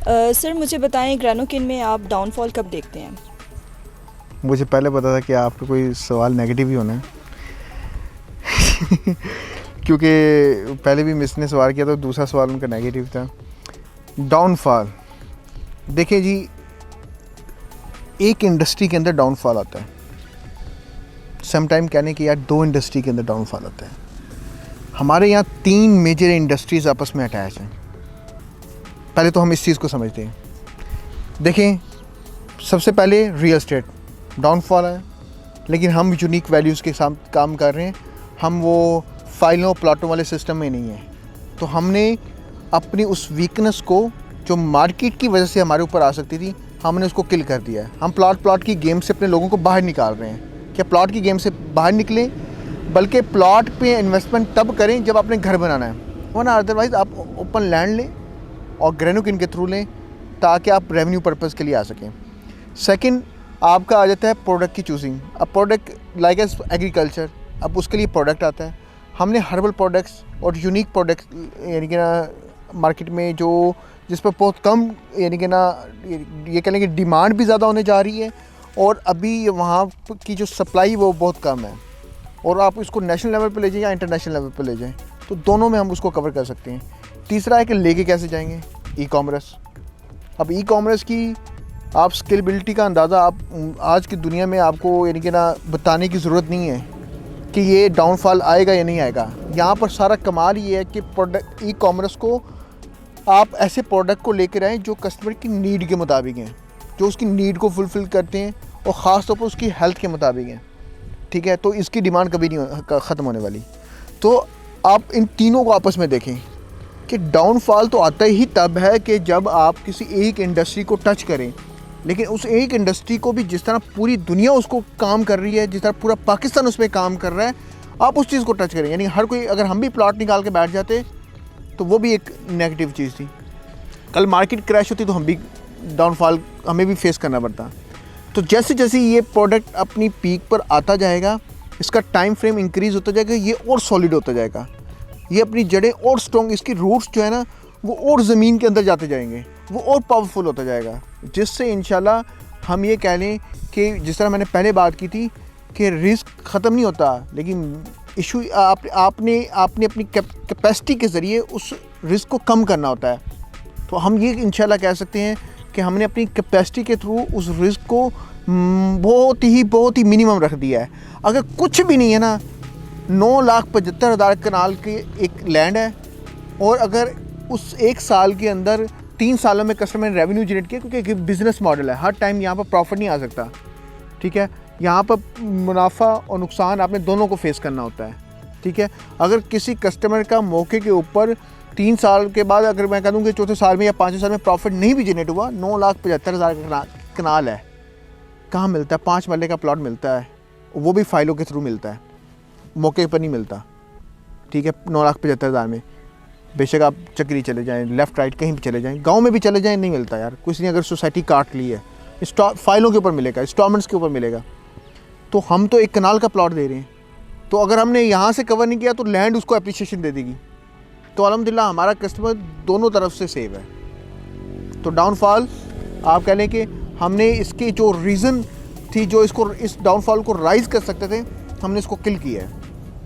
Sir मुझे बताएं ग्रेनुकिन में आप डाउनफॉल कब देखते हैं? मुझे पहले पता था कि आपका कोई सवाल नेगेटिव ही होना है क्योंकि पहले भी मिस ने सवाल किया तो दूसरा सवाल उनका नेगेटिव था। डाउनफॉल, देखिए जी, एक इंडस्ट्री के अंदर डाउनफॉल आता है, सम टाइम कहने कि यार 2 इंडस्ट्री के अंदर डाउनफॉल आता है। हमारे यहाँ 3 मेजर इंडस्ट्रीज़ आपस में अटैच हैं। पहले तो हम इस चीज़ को समझते हैं। देखें, सबसे पहले रियल एस्टेट डाउनफॉल है, लेकिन हम यूनिक वैल्यूज़ के साथ काम कर रहे हैं। हम वो फाइलों प्लाटों वाले सिस्टम में नहीं हैं। तो हमने अपनी उस वीकनेस को जो मार्केट की वजह से हमारे ऊपर आ सकती थी, हमने उसको किल कर दिया है। हम प्लॉट की गेम से अपने लोगों को बाहर निकाल रहे हैं। क्या प्लॉट की गेम से बाहर निकलें, बल्कि प्लॉट पे इन्वेस्टमेंट तब करें जब आपने घर बनाना है, वरना अदरवाइज़ आप ओपन लैंड लें और ग्रेनुकिन के थ्रू लें ताकि आप रेवेन्यू पर्पज़ के लिए आ सकें। सेकंड, आपका आ जाता है प्रोडक्ट की चूजिंग। अब प्रोडक्ट लाइक एज एग्रीकल्चर, अब उसके लिए प्रोडक्ट आता है। हमने हर्बल प्रोडक्ट्स और यूनिक प्रोडक्ट्स यानी कि ना मार्केट में जो जिस पर बहुत कम यानी कि ना ये कह लें कि डिमांड भी ज़्यादा होने जा रही है, और अभी वहाँ की जो सप्लाई वो बहुत कम है, और आप इसको नेशनल लेवल पे ले जाएं या इंटरनेशनल लेवल पे ले जाएं, तो दोनों में हम उसको कवर कर सकते हैं। तीसरा है कि लेके कैसे जाएंगे, ई कॉमर्स। अब ई कॉमर्स की आप स्केलेबिलिटी का अंदाज़ा आप आज की दुनिया में आपको यानी कि ना बताने की ज़रूरत नहीं है कि ये डाउनफॉल आएगा या नहीं आएगा। यहाँ पर सारा कमाल ये है कि प्रोडक्ट ई कॉमर्स को आप ऐसे प्रोडक्ट को लेकर आएँ जो कस्टमर की नीड के मुताबिक हैं, जो उसकी नीड को फुलफ़िल करते हैं और ख़ास तौर पर उसकी हेल्थ के मुताबिक हैं। ठीक है, तो इसकी डिमांड कभी नहीं ख़त्म होने वाली। तो आप इन तीनों को आपस में देखें कि डाउनफॉल तो आता ही तब है कि जब आप किसी एक इंडस्ट्री को टच करें, लेकिन उस एक इंडस्ट्री को भी जिस तरह पूरी दुनिया उसको काम कर रही है, जिस तरह पूरा पाकिस्तान उस पर काम कर रहा है, आप उस चीज़ को टच करें। यानी हर कोई, अगर हम भी प्लॉट निकाल के बैठ जाते तो वो भी एक नेगेटिव चीज़ थी। कल मार्केट क्रैश होती तो हम भी डाउनफॉल हमें भी फेस करना पड़ता। तो जैसे जैसे ये प्रोडक्ट अपनी पीक पर आता जाएगा, इसका टाइम फ्रेम इंक्रीज़ होता जाएगा, ये और सॉलिड होता जाएगा, ये अपनी जड़ें और स्ट्रॉन्ग, इसकी रूट्स जो है ना वो और ज़मीन के अंदर जाते जाएंगे, वो और पावरफुल होता जाएगा, जिससे इंशाल्लाह हम ये कह लें कि जिस तरह मैंने पहले बात की थी कि रिस्क ख़त्म नहीं होता, लेकिन इशू आपने अपनी कैपेसिटी के ज़रिए उस रिस्क को कम करना होता है। तो हम ये इंशाल्लाह कह सकते हैं कि हमने अपनी कैपेसिटी के थ्रू उस रिस्क को बहुत ही मिनिमम रख दिया है। अगर कुछ भी नहीं है ना, 9,75,000 कनाल की एक लैंड है, और अगर उस एक साल के अंदर 3 सालों में कस्टमर ने रेवेन्यू जनरेट किया, क्योंकि एक बिज़नेस मॉडल है, हर टाइम यहाँ पर प्रॉफिट नहीं आ सकता। ठीक है, यहाँ पर मुनाफा और नुकसान आपने दोनों को फेस करना होता है। ठीक है, अगर किसी कस्टमर का मौके के ऊपर 3 साल के बाद, अगर मैं कह दूँ कि चौथे साल में या 5वें साल में प्रॉफिट नहीं भी जनरेट हुआ, 9,75,000 का कनाल है, कहाँ मिलता है? 5 मरले का प्लॉट मिलता है, वो भी फाइलों के थ्रू मिलता है, मौके पर नहीं मिलता। ठीक है, 9,75,000 में बेशक आप चक्री चले जाएं, लेफ़्ट राइट कहीं भी चले जाएं, गांव में भी चले जाएं, नहीं मिलता यार। कुछ नहीं, अगर सोसाइटी काट ली है, फाइलों के ऊपर मिलेगा, इंस्टॉलमेंट्स के ऊपर मिलेगा। तो हम तो 1 कनाल का प्लॉट दे रहे हैं, तो अगर हमने यहाँ से कवर नहीं किया तो लैंड उसको अप्रिशिएशन दे देगी। तो अल्हम्दुलिल्लाह हमारा कस्टमर दोनों तरफ से सेव है। तो डाउनफॉल आप कह लें कि हमने इसकी जो रीज़न थी, जो इस डाउनफॉल को राइज़ कर सकते थे, हमने इसको किल किया है।